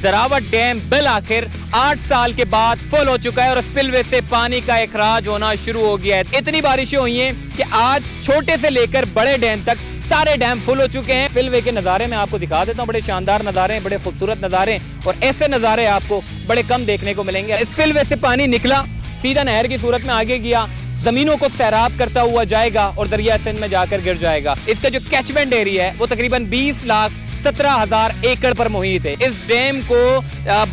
दरावट dam bill आखिर 8 साल के बाद फुल हो चुका है और स्पिलवे से पानी का इखराज होना शुरू हो गया है। इतनी बारिशें हुई हैं कि आज छोटे से लेकर बड़े डैम तक सारे डैम फुल हो चुके हैं। स्पिलवे के नज़ारे मैं आपको दिखा देता हूँ, बड़े शानदार नज़ारे हैं, बड़े खूबसूरत नज़ारे हैं और ऐसे नज़ारे आपको बड़े कम देखने को मिलेंगे। स्पिलवे से पानी निकला, सीधा नहर की सूरत में आगे गया, जमीनों को सैराब करता हुआ जाएगा और दरिया सिंध में जाकर गिर जाएगा। इसका जो कैचमेंट एरिया है वो तकरीबन 20,17,000 एकड़ पर मुहित है। इस डैम को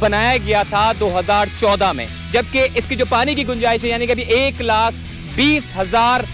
बनाया गया था 2014 में, जबकि इसकी जो पानी की गुंजाइश है यानी कि अभी 1,20,000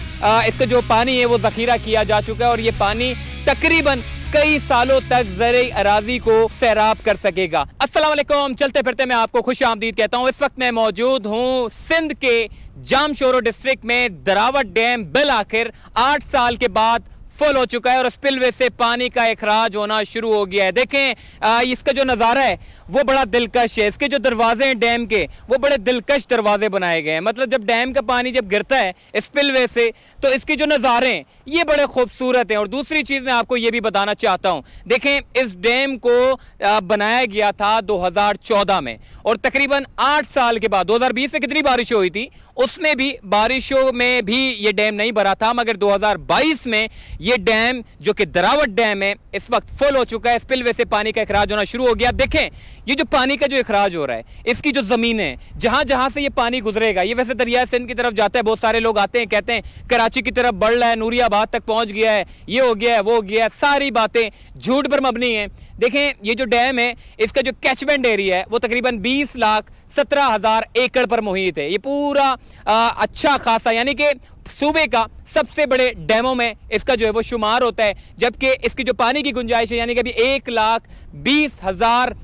इसका जो पानी है वो जखीरा किया जा चुका है और ये पानी तकरीबन कई सालों तक ज़राई अराजी को सैराब कर सकेगा। अस्सलाम वालेकुम, चलते फिरते मैं आपको खुश आमदीद कहता हूँ। इस वक्त मैं मौजूद हूँ सिंध के जामशोरो डिस्ट्रिक्ट में। दरावट डैम बिल आखिर 8 साल के बाद फुल हो चुका है और स्पिलवे से पानी का इखराज होना शुरू हो गया है। देखें इसका जो नज़ारा है वो बड़ा दिलकश है। इसके जो दरवाजे हैं डैम के वो बड़े दिलकश दरवाजे बनाए गए हैं। मतलब जब डैम का पानी जब गिरता है स्पिलवे से तो इसके जो नज़ारे हैं ये बड़े खूबसूरत हैं। और दूसरी चीज़ मैं आपको ये भी बताना चाहता हूँ, देखें इस डैम को बनाया गया था 2014 में और तकरीबन 8 साल के बाद 2020 में कितनी बारिशें हुई थी, उसमें भी बारिशों में भी ये डैम नहीं भरा था, मगर 2022 में ये डैम जो कि दरावट डैम है इस वक्त फुल हो चुका है। स्पिलवे से पानी का इखराज होना शुरू हो गया। देखें ये जो पानी का जो इखराज हो रहा है, इसकी जो ज़मीनें हैं जहां जहां से ये पानी गुजरेगा, ये वैसे दरिया सिंध की तरफ जाता है। बहुत सारे लोग आते हैं कहते हैं कराची की तरफ बढ़ रहा है, नूरियाबाद तक पहुंच गया है, ये हो गया है, वो हो गया है। सारी बातें झूठ पर मबनी हैं। देखें ये जो डैम है इसका जो कैचमेंट एरिया है वो तकरीबन 20,17,000 एकड़ पर मुहित है। ये पूरा अच्छा खासा यानी कि सूबे का सबसे बड़े डैमों में इसका जो है वो शुमार होता है, जबकि इसकी जो पानी की गुंजाइश है यानी कि अभी 1,20,000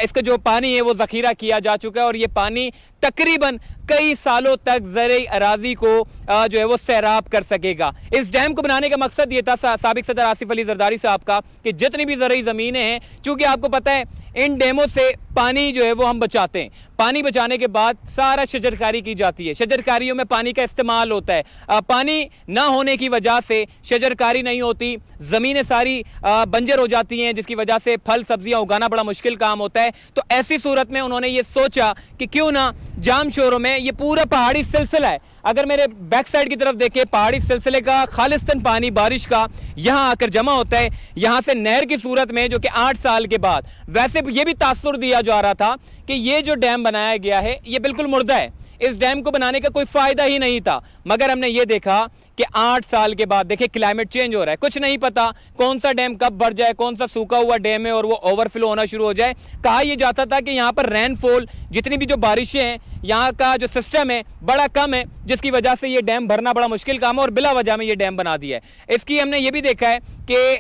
इसका जो पानी है वो जखीरा किया जा चुका है और ये पानी तकरीबन कई सालों तक ज़राई अराजी को जो है वो सैराब कर सकेगा। इस डैम को बनाने का मकसद ये था साबिक सदर आसिफ अली जरदारी साहब का कि जितनी भी ज़राई ज़मीनें हैं, चूँकि आपको पता है इन डैमों से पानी जो है वो हम बचाते हैं, पानी बचाने के बाद सारा शजरकारी की जाती है, शजरकारियों में पानी का इस्तेमाल होता है। पानी ना होने की वजह से शजरकारी नहीं होती, ज़मीनें सारी बंजर हो जाती हैं, जिसकी वजह से फल सब्जियां उगाना बड़ा मुश्किल काम होता है। तो ऐसी सूरत में उन्होंने ये सोचा कि क्यों ना जामशोरो में ये पूरा पहाड़ी सिलसिला है, अगर मेरे बैक साइड की तरफ देखें पहाड़ी सिलसिले का खालिस्तान पानी बारिश का यहाँ आकर जमा होता है, यहाँ से नहर की सूरत में, जो कि 8 साल के बाद। वैसे ये भी तासुर दिया जा रहा था कि ये जो डैम बनाया गया है ये बिल्कुल मुर्दा है, इस डैम को बनाने का कोई फ़ायदा ही नहीं था। मगर हमने ये देखा कि 8 साल के बाद देखिए क्लाइमेट चेंज हो रहा है, कुछ नहीं पता कौन सा डैम कब भर जाए, कौन सा सूखा हुआ डैम है और वो ओवरफ्लो होना शुरू हो जाए। कहा यह जाता था कि यहाँ पर रेनफॉल जितनी भी जो बारिशें हैं यहाँ का जो सिस्टम है बड़ा कम है, जिसकी वजह से ये डैम भरना बड़ा मुश्किल काम है और बिला वजह में ये डैम बना दिया है। इसकी हमने ये भी देखा है कि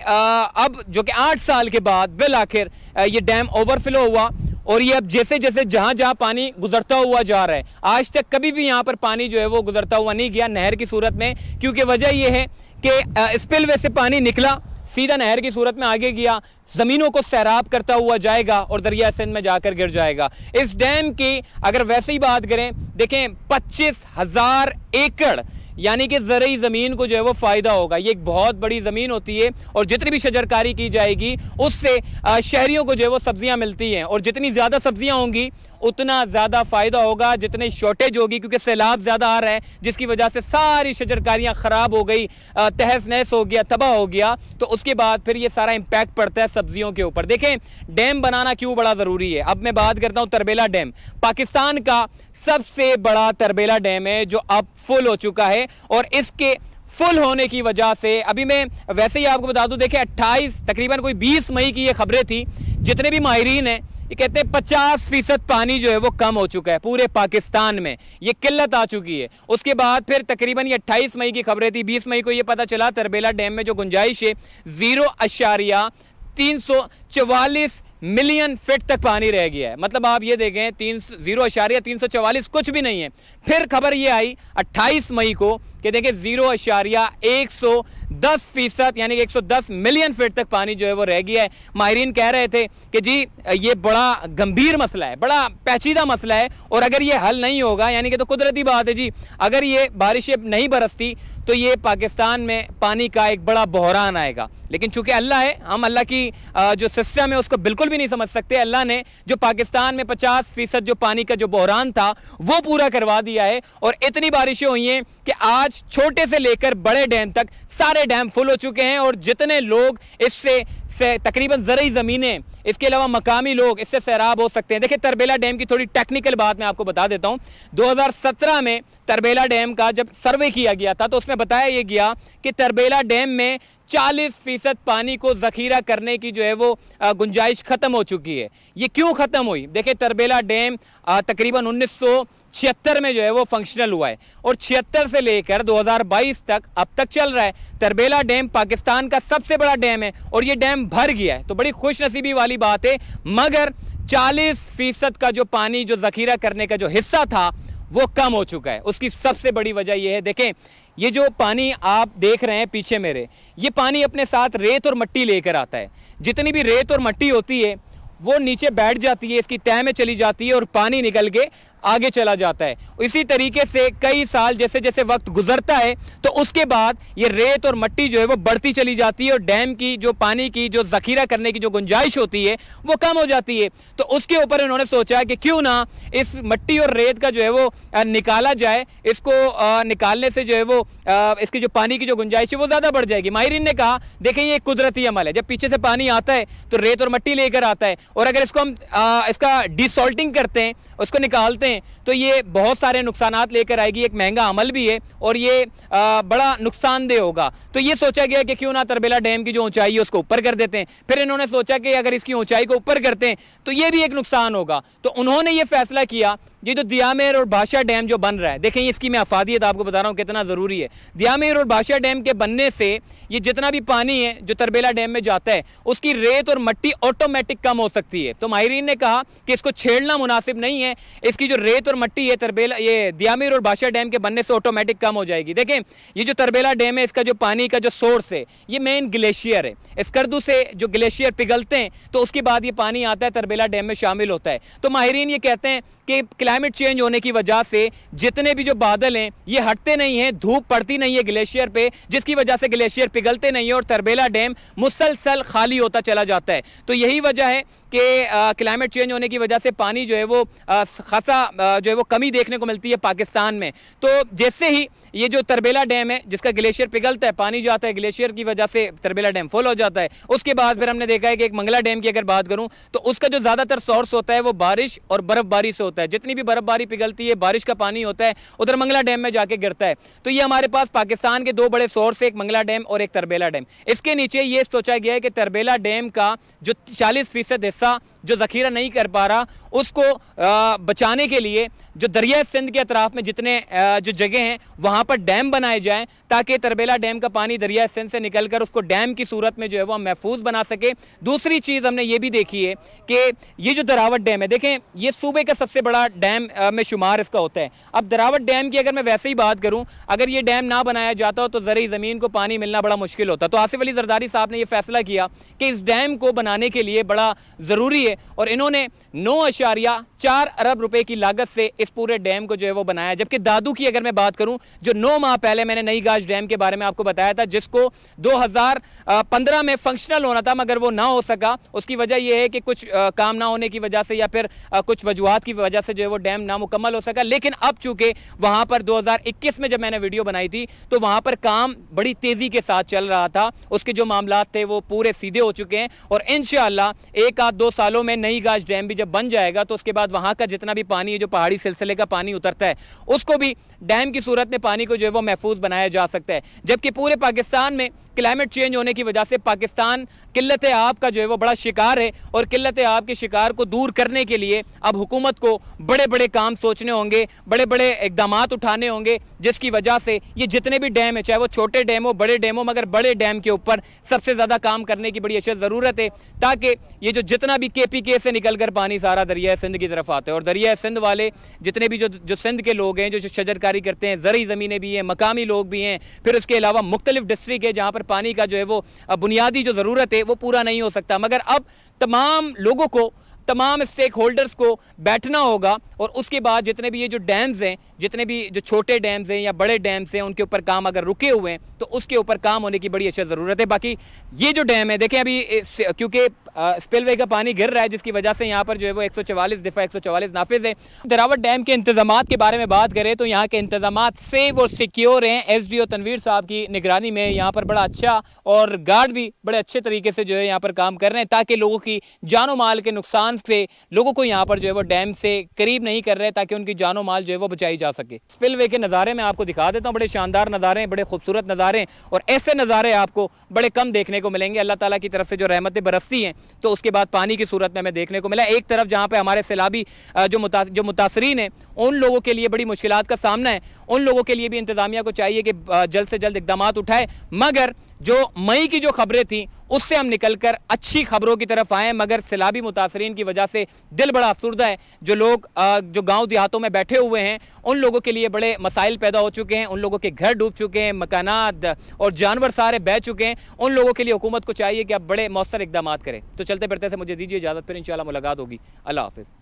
अब जो कि 8 साल के बाद बिल आखिर ये डैम ओवरफ्लो हुआ और ये अब जैसे जैसे जहां जहां पानी गुजरता हुआ जा रहा है, आज तक कभी भी यहाँ पर पानी जो है वो गुजरता हुआ नहीं गया नहर की सूरत में, क्योंकि वजह यह है कि स्पिलवे से पानी निकला, सीधा नहर की सूरत में आगे गया, जमीनों को सैराब करता हुआ जाएगा और दरिया सिंध में जाकर गिर जाएगा। इस डैम की अगर वैसे ही बात करें, देखें 25,000 एकड़ यानी कि ज़राई ज़मीन को जो है वो फ़ायदा होगा। ये एक बहुत बड़ी ज़मीन होती है और जितनी भी शजरकारी की जाएगी उससे शहरियों को जो है वो सब्जियां मिलती हैं और जितनी ज़्यादा सब्जियां होंगी उतना ज़्यादा फ़ायदा होगा, जितनी शॉर्टेज होगी क्योंकि सैलाब ज़्यादा आ रहा है जिसकी वजह से सारी शजरकारियाँ ख़राब हो गई, तहस नहस हो गया, तबाह हो गया, तो उसके बाद फिर ये सारा इम्पैक्ट पड़ता है सब्जियों के ऊपर। देखें डैम बनाना क्यों बड़ा ज़रूरी है। अब मैं बात करता हूँ तरबेला डैम, पाकिस्तान का सबसे बड़ा तरबेला डैम है जो अब फुल हो चुका है और इसके फुल होने की वजह से अभी मैं वैसे ही आपको बता दूं, देखें 28 तकरीबन कोई 20 मई की ये खबरें थी, जितने भी माहिरीन हैं ये कहते हैं 50% पानी जो है वो कम हो चुका है पूरे पाकिस्तान में, ये किल्लत आ चुकी है। उसके बाद फिर तकरीबन ये 28 मई की खबरें थी, 20 मई को ये पता चला तरबेला डैम में जो गुंजाइश है 0.344 मिलियन फीट तक पानी रह गया है। मतलब आप ये देखें 0.344 कुछ भी नहीं है। फिर खबर ये आई 28 मई को कि देखें 0.1 10% यानी कि 110 मिलियन फीट तक पानी जो है वो रह गया है। माहिरीन कह रहे थे कि जी ये बड़ा गंभीर मसला है, बड़ा पेचीदा मसला है, और अगर ये हल नहीं होगा यानी कि तो कुदरती बात है जी, अगर ये बारिशें नहीं बरसती तो ये पाकिस्तान में पानी का एक बड़ा बहरान आएगा। लेकिन चूंकि अल्लाह है, हम अल्लाह की जो सिस्टम है उसको बिल्कुल भी नहीं समझ सकते। अल्लाह ने जो पाकिस्तान में 50% जो पानी का जो बहरान था वो पूरा करवा दिया है, और इतनी बारिशें हुई हैं कि आज छोटे से लेकर बड़े डैम तक सारे डैम फुल हो चुके हैं, और जितने लोग इससे तकरीबन ज़रई ज़मीनें, इसके अलावा मकामी लोग इससे सैराब हो सकते हैं। देखिए तरबेला डैम की थोड़ी टेक्निकल बात मैं आपको बता देता हूं। 2017 में तरबेला डैम का जब सर्वे किया गया था तो उसमें बताया यह गया कि तरबेला डैम में 40% पानी को जखीरा करने की जो है वो गुंजाइश खत्म हो चुकी है। ये क्यों खत्म हुई? देखिए तरबेला डैम तकरीबन 1976 में जो है वो फंक्शनल हुआ है, और 76 से लेकर 2022 तक अब तक चल रहा है। तरबेला डैम पाकिस्तान का सबसे बड़ा डैम है और ये डैम भर गया है, तो बड़ी खुशनसीबी वाली बात है। मगर 40% का जो पानी जो जखीरा करने का जो हिस्सा था वो कम हो चुका है। उसकी सबसे बड़ी वजह यह है, देखें ये जो पानी आप देख रहे हैं पीछे मेरे, ये पानी अपने साथ रेत और मिट्टी लेकर आता है। जितनी भी रेत और मिट्टी होती है वो नीचे बैठ जाती है, इसकी तह में चली जाती है, और पानी निकल के आगे चला जाता है। इसी तरीके से कई साल जैसे जैसे वक्त गुजरता है तो उसके बाद ये रेत और मिट्टी जो है वो बढ़ती चली जाती है, और डैम की जो पानी की जो जखीरा करने की जो गुंजाइश होती है वो कम हो जाती है। तो उसके ऊपर इन्होंने सोचा कि क्यों ना इस मिट्टी और रेत का जो है वो निकाला जाए। इसको निकालने से जो है वो इसकी जो पानी की जो गुंजाइश है वो ज़्यादा बढ़ जाएगी। माहिरीन ने कहा देखें ये एक कुदरती अमल है, जब पीछे से पानी आता है तो रेत और मिट्टी लेकर आता है, और अगर इसको हम इसका डिसॉल्टिंग करते हैं, उसको निकालते हैं, तो ये बहुत सारे नुकसानात लेकर आएगी। एक महंगा अमल भी है और ये बड़ा नुकसानदेह होगा। तो ये सोचा गया कि क्यों ना तरबेला डैम की जो ऊंचाई है उसको ऊपर कर देते हैं। फिर इन्होंने सोचा कि अगर इसकी ऊंचाई को ऊपर करते हैं तो ये भी एक नुकसान होगा। तो उन्होंने ये फैसला किया, ये जो दियामेर और बादशाह डैम जो बन रहा है, देखें इसकी मैं अफादियत आपको बता रहा हूँ कितना ज़रूरी है। दियामेर और बादशाह डैम के बनने से ये जितना भी पानी है जो तरबेला डैम में जाता है उसकी रेत और मिट्टी ऑटोमेटिक कम हो सकती है। तो माहिरीन ने कहा कि इसको छेड़ना मुनासिब नहीं है, इसकी जो रेत और मिट्टी है तरबेला ये दियामेर और बादशाह डैम के बनने से ऑटोमेटिक कम हो जाएगी। देखें ये जो तरबेला डैम है इसका जो पानी का जो सोर्स है ये मेन ग्लेशियर है। स्कर्दू से जो ग्लेशियर पिघलते हैं तो उसके बाद ये पानी आता है तरबेला डैम में शामिल होता है। तो माहिरीन ये कहते हैं कि क्लाइमेट चेंज होने की वजह से जितने भी जो बादल हैं ये हटते नहीं हैं, धूप पड़ती नहीं है ग्लेशियर पे, जिसकी वजह से ग्लेशियर पिघलते नहीं है और तरबेला डैम मुसलसल खाली होता चला जाता है। तो यही वजह है कि क्लाइमेट चेंज होने की वजह से पानी जो है वो खासा जो है वो कमी देखने को मिलती है पाकिस्तान में। तो जैसे ही ये जो तरबेला डैम है जिसका ग्लेशियर पिघलता है, पानी जाता है ग्लेशियर की वजह से तरबेला डैम फुल हो जाता है। उसके बाद फिर हमने देखा है कि एक मंगला डैम की अगर बात करूं तो उसका जो ज़्यादातर सोर्स होता है वो बारिश और बर्फबारी से होता है। जितनी भी बर्फबारी पिघलती है बारिश का पानी होता है उधर मंगला डैम में जाके गिरता है। तो ये हमारे पास पाकिस्तान के दो बड़े सोर्स है, एक मंगला डैम और एक तरबेला डैम। इसके नीचे ये सोचा गया है कि तरबेला डैम का जो 40% हिस्सा जो जखीरा नहीं कर पा रहा उसको बचाने के लिए जो दरिया सिंध के अतराफ में जितने जो जगह हैं वहाँ पर डैम बनाए जाएं ताकि तरबेला डैम का पानी दरिया सिंध से निकलकर उसको डैम की सूरत में जो है वो हम महफूज बना सके। दूसरी चीज़ हमने ये भी देखी है कि ये जो दरावट डैम है, देखें ये सूबे का सबसे बड़ा डैम में शुमार इसका होता है। अब दरावट डैम की अगर मैं वैसे ही बात करूँ, अगर ये डैम ना बनाया जाता हो तो ज़रई ज़मीन को पानी मिलना बड़ा मुश्किल होता। तो आसिफ अली जरदारी साहब ने यह फैसला किया कि इस डैम को बनाने के लिए बड़ा ज़रूरी है और इन्होंने 9.4 अरब रुपए की लागत से इस पूरे डैम को जो है वो बनाया। जबकि दादू की अगर मैं बात करूं, जो 9 माह पहले मैंने नई गाज डैम के बारे में आपको बताया था जिसको 2015 में फंक्शनल होना था मगर वो ना हो सका। उसकी वजह यह है कि कुछ काम ना होने की वजह से या फिर कुछ वजूहात की वजह से जो है वो डैम नामुकम्मल हो सका। लेकिन अब चूंकि वहां पर 2021 में जब मैंने वीडियो बनाई थी तो वहां पर काम बड़ी तेजी के साथ चल रहा था, उसके जो मामलात थे वो पूरे सीधे हो चुके हैं और इंशाअल्लाह 1 आध 2 सालों में नई गाज डैम भी जब बन जाएगा तो उसके बाद वहां का जितना भी पानी है जो पहाड़ी सिलसिले का पानी उतरता है उसको भी डैम की सूरत में पानी को जो है वो महफूज बनाया जा सकता है। जबकि पूरे पाकिस्तान में क्लाइमेट चेंज होने की वजह से पाकिस्तान किल्लत आब का जो है वो बड़ा शिकार है, और किल्लत आब के शिकार को दूर करने के लिए अब हुकूमत को बड़े बड़े काम सोचने होंगे, बड़े बड़े इकदाम उठाने होंगे, जिसकी वजह से ये जितने भी डैम है, चाहे वो छोटे डैम हो बड़े डैम हो, मगर बड़े डैम के ऊपर सबसे ज़्यादा काम करने की बड़ी अशद ज़रूरत है, ताकि ये जो जितना भी KPK से निकलकर पानी सारा दरिया सिंध की तरफ आता है, और दरिया सिंध वाले जितने भी जो सिंध के लोग हैं, जो शजरकारी करते हैं, ज़रूरी ज़मीनें भी हैं, मकामी लोग भी हैं, फिर उसके अलावा मुख्तलिफ डिस्ट्रिक्ट है जहाँ पर पानी का जो है वो बुनियादी जो ज़रूरत है वो पूरा नहीं हो सकता। मगर अब तमाम लोगों को, तमाम स्टेक होल्डर्स को बैठना होगा, और उसके बाद जितने भी ये जो डैम्स हैं, जितने भी जो छोटे डैम्स हैं या बड़े डैम्स हैं, उनके ऊपर काम अगर रुके हुए हैं तो उसके ऊपर काम होने की बड़ी अच्छी ज़रूरत है। बाकी ये जो डैम है, देखें अभी क्योंकि स्पिलवे का पानी गिर रहा है, जिसकी वजह से यहाँ पर जो है वो 144 दफ़ा 144 नाफिज है। दरावट डैम के इंतजामात के बारे में बात करें तो यहाँ के इंतजामात सेफ और सिक्योर हैं। SDO तनवीर साहब की निगरानी में यहाँ पर बड़ा अच्छा, और गार्ड भी बड़े अच्छे तरीके से जो है यहाँ पर काम कर रहे हैं, ताकि लोगों की जानो माल के नुकसान से लोगों को यहाँ पर जो है वो डैम से करीब नहीं कर रहे हैं, ताकि उनकी जानो माल जो है वो बचाई जा सके। स्पिलवे के नज़ारे मैं आपको दिखा देता हूँ, बड़े शानदार नज़ारे हैं, बड़े खूबसूरत नज़ारे हैं, और ऐसे नज़ारे आपको बड़े कम देखने को मिलेंगे। अल्लाह ताला की तरफ से जो रहमतें बरसती हैं तो उसके बाद पानी की सूरत में हमें देखने को मिला। एक तरफ जहाँ पे हमारे सैलाबी जो मुतासरीन हैं, उन लोगों के लिए बड़ी मुश्किलात का सामना है, उन लोगों के लिए भी इंतज़ामिया को चाहिए कि जल्द से जल्द इकदाम उठाए। मगर जो मई की जो खबरें थी उससे हम निकल कर अच्छी खबरों की तरफ आए, मगर सैलाबी मुतासरीन की वजह से दिल बड़ा अफसुर्दा है। जो लोग जो गांव देहातों में बैठे हुए हैं, उन लोगों के लिए बड़े मसाइल पैदा हो चुके हैं, उन लोगों के घर डूब चुके हैं, मकानात और जानवर सारे बह चुके हैं। उन लोगों के लिए हुकूमत को चाहिए कि अब बड़े मौसर इकदाम करें। तो चलते फिरते से मुझे दीजिए इजाज़त, फिर इंशाल्लाह मुलाकात होगी। अल्लाह हाफिज़।